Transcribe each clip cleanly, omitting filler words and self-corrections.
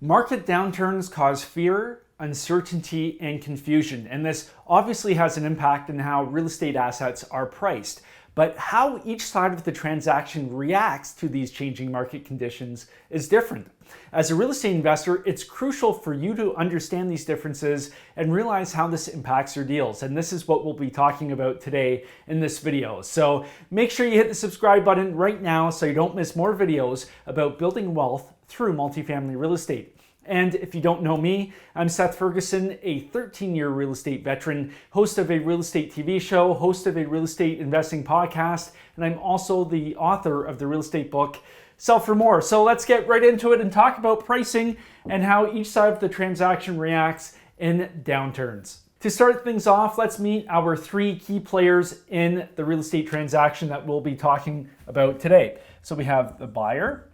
Market downturns cause fear, uncertainty, and confusion, and this obviously has an impact on how real estate assets are priced. But how each side of the transaction reacts to these changing market conditions is different. As a real estate investor, it's crucial for you to understand these differences and realize how this impacts your deals. And this is what we'll be talking about today in this video. So make sure you hit the subscribe button right now so you don't miss more videos about building wealth through multifamily real estate. And if you don't know me, I'm Seth Ferguson, a 13-year real estate veteran, host of a real estate TV show, host of a real estate investing podcast, and I'm also the author of the real estate book, Sell for More. So let's get right into it and talk about pricing and how each side of the transaction reacts in downturns. To start things off, let's meet our three key players in the real estate transaction that we'll be talking about today. So we have the buyer,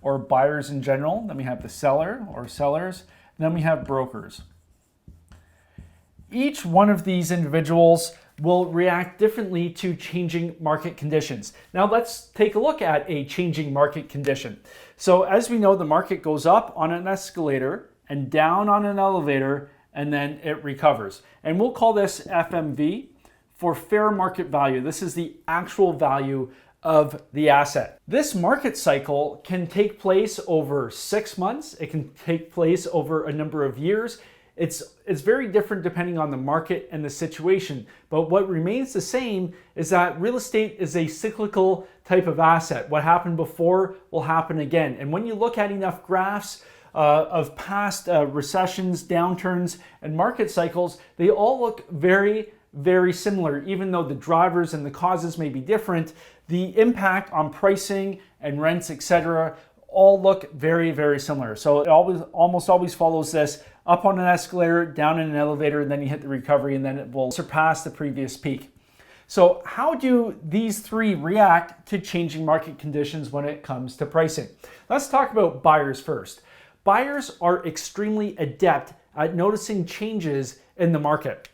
or buyers in general, then we have the seller or sellers, and then we have brokers. Each one of these individuals will react differently to changing market conditions. Now let's take a look at a changing market condition. So as we know, the market goes up on an escalator and down on an elevator, and then it recovers. And we'll call this FMV for fair market value. This is the actual value of the asset. This market cycle can take place over 6 months. It can take place over a number of years. It's very different depending on the market and the situation. But what remains the same is that real estate is a cyclical type of asset. What happened before will happen again. And when you look at enough graphs of past recessions, downturns, and market cycles, they all look very similar. Even though the drivers and the causes may be different, the impact on pricing and rents, etc., all look very similar. So it almost always follows this: up on an escalator, down in an elevator, and then you hit the recovery, and then it will surpass the previous peak. So how do these three react to changing market conditions when it comes to pricing? Let's talk about buyers first. Buyers are extremely adept at noticing changes in the market.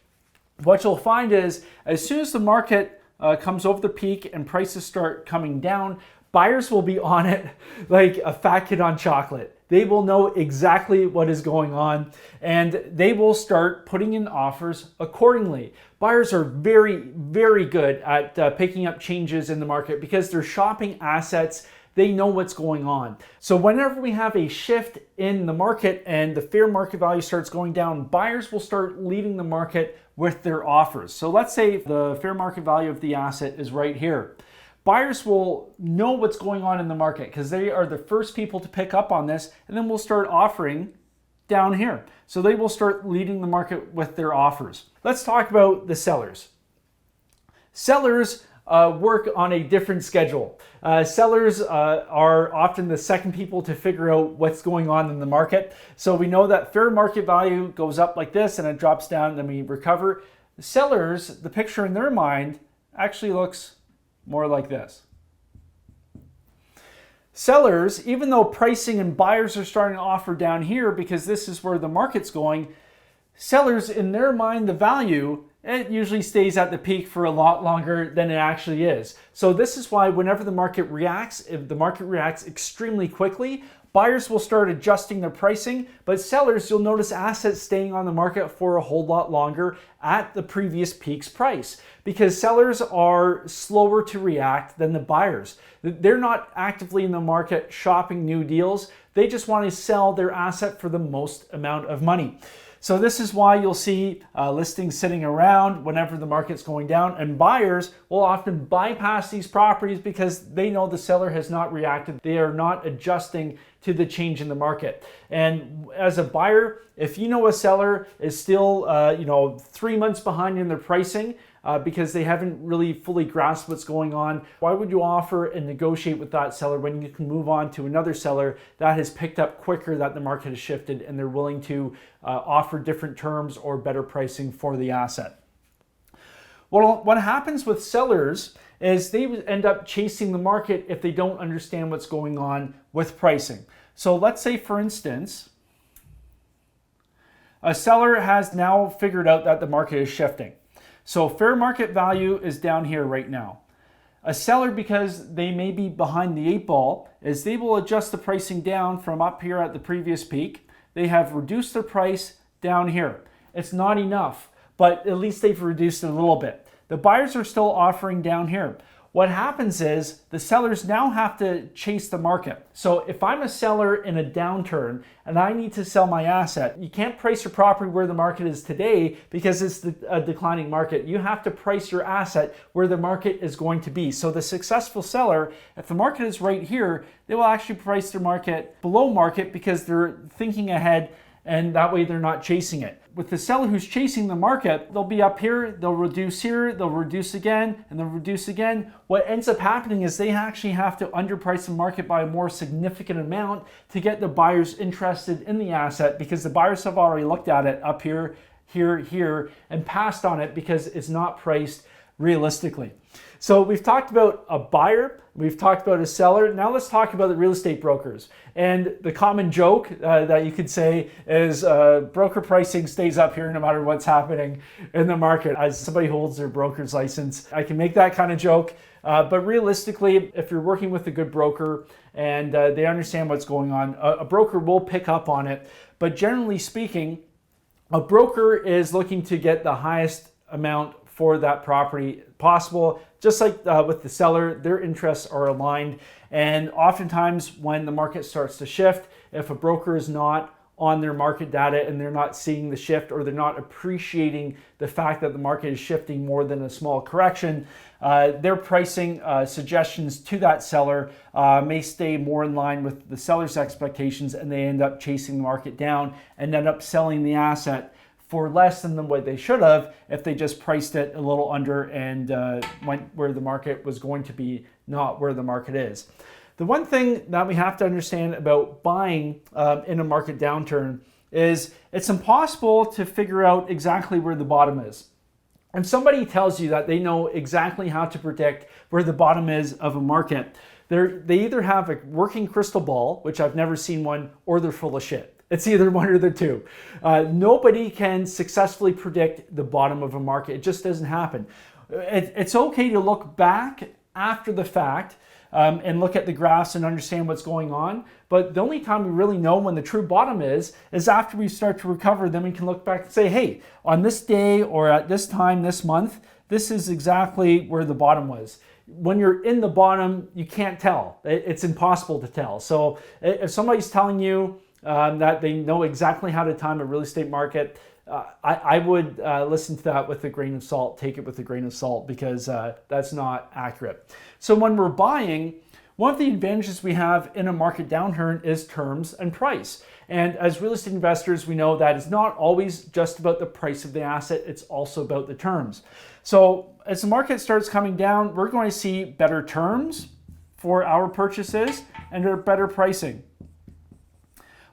What you'll find is, as soon as the market comes over the peak and prices start coming down, buyers will be on it like a fat kid on chocolate. They will know exactly what is going on, and they will start putting in offers accordingly. Buyers are very good at picking up changes in the market because they're shopping assets. They know what's going on. So whenever we have a shift in the market and the fair market value starts going down, buyers will start leading the market with their offers. So let's say the fair market value of the asset is right here. Buyers will know what's going on in the market because they are the first people to pick up on this, and then we'll start offering down here. So they will start leading the market with their offers. Let's talk about the sellers. Sellers work on a different schedule. Sellers are often the second people to figure out what's going on in the market. So we know that fair market value goes up like this and it drops down, and then we recover. Sellers, the picture in their mind actually looks more like this. Sellers, even though pricing and buyers are starting to offer down here because this is where the market's going, sellers, in their mind, the value, it usually stays at the peak for a lot longer than it actually is. So this is why whenever the market reacts, if the market reacts extremely quickly, buyers will start adjusting their pricing, but sellers, you'll notice assets staying on the market for a whole lot longer at the previous peak's price because sellers are slower to react than the buyers. They're not actively in the market shopping new deals. They just want to sell their asset for the most amount of money. So this is why you'll see listings sitting around whenever the market's going down, and buyers will often bypass these properties because they know the seller has not reacted. They are not adjusting to the change in the market. And as a buyer, if you know a seller is still 3 months behind in their pricing because they haven't really fully grasped what's going on, why would you offer and negotiate with that seller when you can move on to another seller that has picked up quicker, that the market has shifted, and they're willing to offer different terms or better pricing for the asset? Well, what happens with sellers is they end up chasing the market if they don't understand what's going on with pricing. So let's say, for instance, a seller has now figured out that the market is shifting. So fair market value is down here right now. A seller, because they may be behind the 8 ball, is they will adjust the pricing down from up here at the previous peak. They have reduced their price down here. It's not enough, but at least they've reduced it a little bit. The buyers are still offering down here. What happens is the sellers now have to chase the market. So if I'm a seller in a downturn and I need to sell my asset, you can't price your property where the market is today because it's a declining market. You have to price your asset where the market is going to be. So the successful seller, if the market is right here, they will actually price their market below market because they're thinking ahead, and that way they're not chasing it. With the seller who's chasing the market, they'll be up here, they'll reduce here, they'll reduce again, and they'll reduce again. What ends up happening is they actually have to underprice the market by a more significant amount to get the buyers interested in the asset, because the buyers have already looked at it up here, here, here, and passed on it because it's not priced realistically. So we've talked about a buyer, we've talked about a seller. Now let's talk about the real estate brokers. And the common joke that you could say is broker pricing stays up here no matter what's happening in the market. As somebody who holds their broker's license, I can make that kind of joke. But realistically, if you're working with a good broker and they understand what's going on, a broker will pick up on it. But generally speaking, a broker is looking to get the highest amount for that property possible. Just like with the seller, their interests are aligned. And oftentimes when the market starts to shift, if a broker is not on their market data and they're not seeing the shift, or they're not appreciating the fact that the market is shifting more than a small correction, their pricing suggestions to that seller may stay more in line with the seller's expectations, and they end up chasing the market down and end up selling the asset for less than what they should have if they just priced it a little under and went where the market was going to be, not where the market is. The one thing that we have to understand about buying in a market downturn is it's impossible to figure out exactly where the bottom is. If somebody tells you that they know exactly how to predict where the bottom is of a market, they either have a working crystal ball, which I've never seen one, or they're full of shit. It's either one or the two. Nobody can successfully predict the bottom of a market. It just doesn't happen. It's okay to look back after the fact and look at the graphs and understand what's going on. But the only time we really know when the true bottom is after we start to recover. Then we can look back and say, hey, on this day or at this time, this month, this is exactly where the bottom was. When you're in the bottom, you can't tell. It's impossible to tell. So if somebody's telling you that they know exactly how to time a real estate market, I would listen to that with a grain of salt, take it with a grain of salt, because that's not accurate. So when we're buying, one of the advantages we have in a market downturn is terms and price. And as real estate investors, we know that it's not always just about the price of the asset, it's also about the terms. So as the market starts coming down, we're going to see better terms for our purchases and better pricing.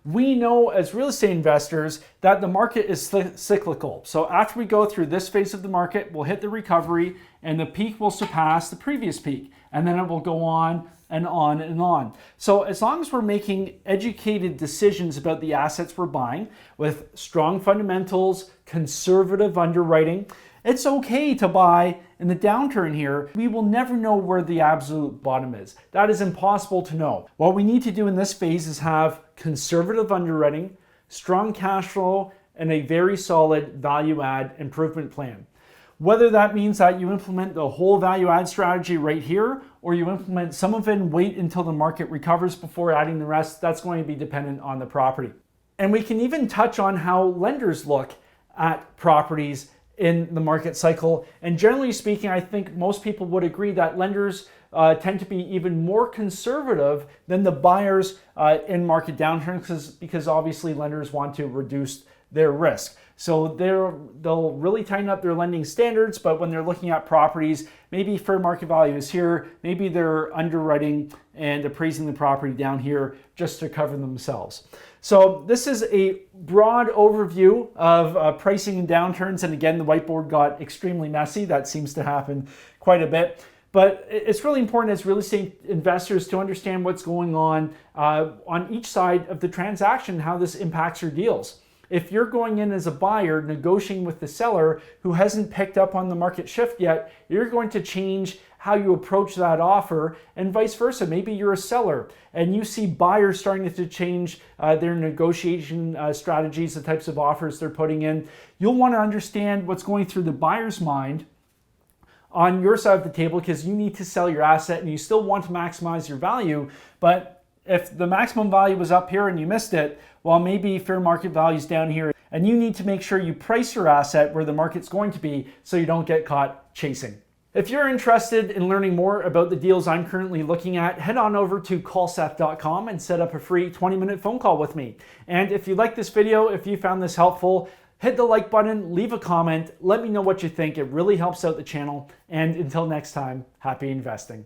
We know as real estate investors that the market is cyclical. So after we go through this phase of the market, we'll hit the recovery and the peak will surpass the previous peak. And then it will go on and on and on. So as long as we're making educated decisions about the assets we're buying with strong fundamentals, conservative underwriting, it's okay to buy in the downturn here. We will never know where the absolute bottom is. That is impossible to know. What we need to do in this phase is have conservative underwriting, strong cash flow, and a very solid value add improvement plan. Whether that means that you implement the whole value add strategy right here, or you implement some of it and wait until the market recovers before adding the rest, that's going to be dependent on the property. And we can even touch on how lenders look at properties in the market cycle. And generally speaking, I think most people would agree that lenders tend to be even more conservative than the buyers in market downturns, because obviously lenders want to reduce their risk. So they'll really tighten up their lending standards, but when they're looking at properties, maybe fair market value is here, maybe they're underwriting and appraising the property down here just to cover themselves. So this is a broad overview of pricing in downturns. And again, the whiteboard got extremely messy. That seems to happen quite a bit. But it's really important as real estate investors to understand what's going on each side of the transaction, how this impacts your deals. If you're going in as a buyer negotiating with the seller who hasn't picked up on the market shift yet, you're going to change how you approach that offer, and vice versa. Maybe you're a seller and you see buyers starting to change their negotiation strategies, the types of offers they're putting in. You'll want to understand what's going through the buyer's mind on your side of the table, because you need to sell your asset and you still want to maximize your value. But if the maximum value was up here and you missed it, well, maybe fair market value is down here, and you need to make sure you price your asset where the market's going to be so you don't get caught chasing. If you're interested in learning more about the deals I'm currently looking at, head on over to callseth.com and set up a free 20-minute phone call with me. And if you like this video, if you found this helpful, hit the like button, leave a comment, let me know what you think. It really helps out the channel. And until next time, happy investing.